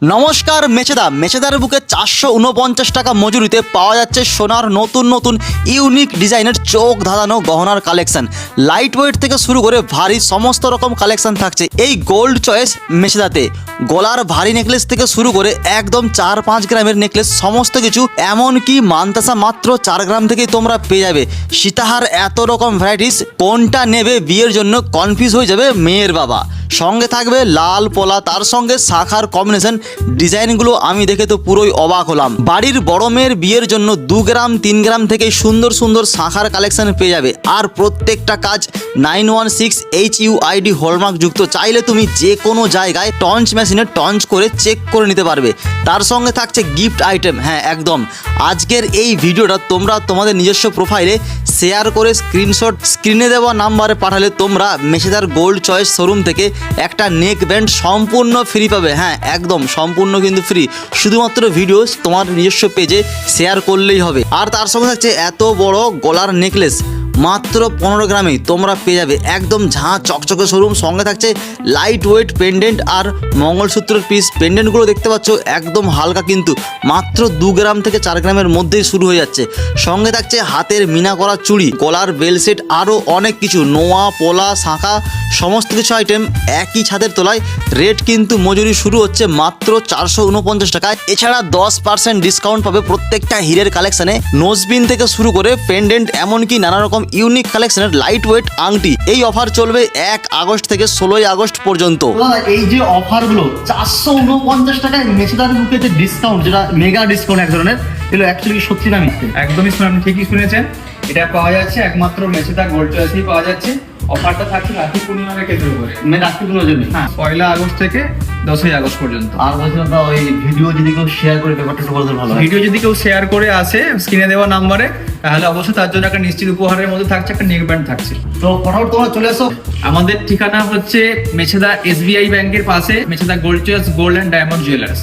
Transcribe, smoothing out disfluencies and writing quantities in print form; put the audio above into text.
নমস্কার। মেচেদার বুকে 449 টাকা মজুরিতে পাওয়া যাচ্ছে সোনার নতুন নতুন ইউনিক ডিজাইনের চোখ ধাঁধানো গহনার কালেকশন। লাইট ওয়েট থেকে শুরু করে ভারী সমস্ত রকম কালেকশন থাকছে এই গোল্ড চয়েস মেচেদাতে। গলার ভারী নেকলেস থেকে শুরু করে একদম 4-5 গ্রামের নেকলেস সমস্ত কিছু, এমনকি মানতাসা মাত্র 4 গ্রাম থেকেই তোমরা পেয়ে যাবে। সীতাহার এত রকম ভ্যারাইটিস, কোনটা নেবে বিয়ের জন্য কনফিউজ হয়ে যাবে মেয়ের বাবা। সঙ্গে থাকবে লাল পলা, তার সঙ্গে শাখার কম্বিনেশন ডিজাইনগুলো আমি দেখে তো পুরোই অবাক হলাম। বাড়ির বড় মেয়ের বিয়ের জন্য 2 গ্রাম 3 গ্রাম থেকে সুন্দর সুন্দর শাখার কালেকশন পেয়ে যাবে। আর প্রত্যেকটা কাজ 916 HUID হলমার্ক যুক্ত। চাইলে তুমি যে কোনো জায়গায় টঞ্চ মেশিনে টঞ্চ করে চেক করে নিতে পারবে। তার সঙ্গে থাকছে গিফট আইটেম। হ্যাঁ একদম, আজকের এই ভিডিওটা তোমরা তোমাদের নিজস্ব প্রোফাইলে শেয়ার করে স্ক্রিনশট স্ক্রিনে দেওয়া নাম্বারে পাঠালে তোমরা মেচেদার গোল্ড চয়েস শোরুম থেকে একটা নেক ব্যান্ড সম্পূর্ণ ফ্রি পাবে। হ্যাঁ একদম সম্পূর্ণ কিন্তু ফ্রি, শুধুমাত্র ভিডিও তোমার নিজস্ব পেজে শেয়ার করলেই হবে। আর তার সঙ্গে থাকছে এত বড় গলার নেকলেস মাত্র 15 গ্রামেই তোমরা পেয়ে যাবে। একদম ঝাঁ চকচকে শোরুম। সঙ্গে থাকছে লাইট ওয়েট পেন্ডেন্ট আর মঙ্গলসূত্রের পিস। পেন্ডেন্টগুলো দেখতে পাচ্ছ একদম হালকা, কিন্তু মাত্র 2 গ্রাম থেকে 4 গ্রামের মধ্যেই শুরু হয়ে যাচ্ছে। সঙ্গে থাকছে হাতের মিনা করা চুড়ি, গলার বেল সেট, আরও অনেক কিছু, নোয়া পোলা শাঁখা সমস্ত কিছু আইটেম একই ছাদের তলায়। রেট কিন্তু মজুরি শুরু হচ্ছে মাত্র 449 টাকায়। এছাড়া 10% ডিসকাউন্ট পাবে প্রত্যেকটা হীরের কালেকশনে, নোজবিন থেকে শুরু করে পেন্ডেন্ট, এমনকি নানা রকম ইউনিক কালেকশনের লাইট ওয়েট আংটি। এই অফার চলবে 1 আগস্ট থেকে 16 আগস্ট পর্যন্ত। এই যে অফারগুলো 449 টাকায় মেচেদার বুকে যে ডিসকাউন্ট, যেটা মেগা ডিসকাউন্ট এক ধরনের, এগুলো অ্যাকচুয়ালি সত্যি না মিথ্যে? একদমই আপনি ঠিকই শুনেছেন। এটা পাওয়া যাচ্ছে একমাত্র মেচেদা গোল্ড চয়েসেই পাওয়া যাচ্ছে। অফারটা থাকছে রাখি পূর্ণিমাকে কেন্দ্র করে, মানে রাত্রিগুলোর জন্য। হ্যাঁ, 1 আগস্ট থেকে 10 আগস্ট পর্যন্ত। আর বলছিলাম না, ওই ভিডিও যদি কেউ শেয়ার করে ব্যাপারটা একটু বলতে ভালো হয়। ভিডিও যদি কেউ শেয়ার করে আসে স্ক্রিনে দেওয়া নাম্বারে, তাহলে অবশ্যই তার জন্য একটা নিশ্চিত উপহারের মধ্যে থাকছে একটা নেক ব্যান্ড থাকছে। তো ফটাফট তোমরা চলে এসো। আমাদের ঠিকানা হচ্ছে মেচেদা SBI ব্যাংকের পাশে, Mecheda gold choice gold and diamond jewellers.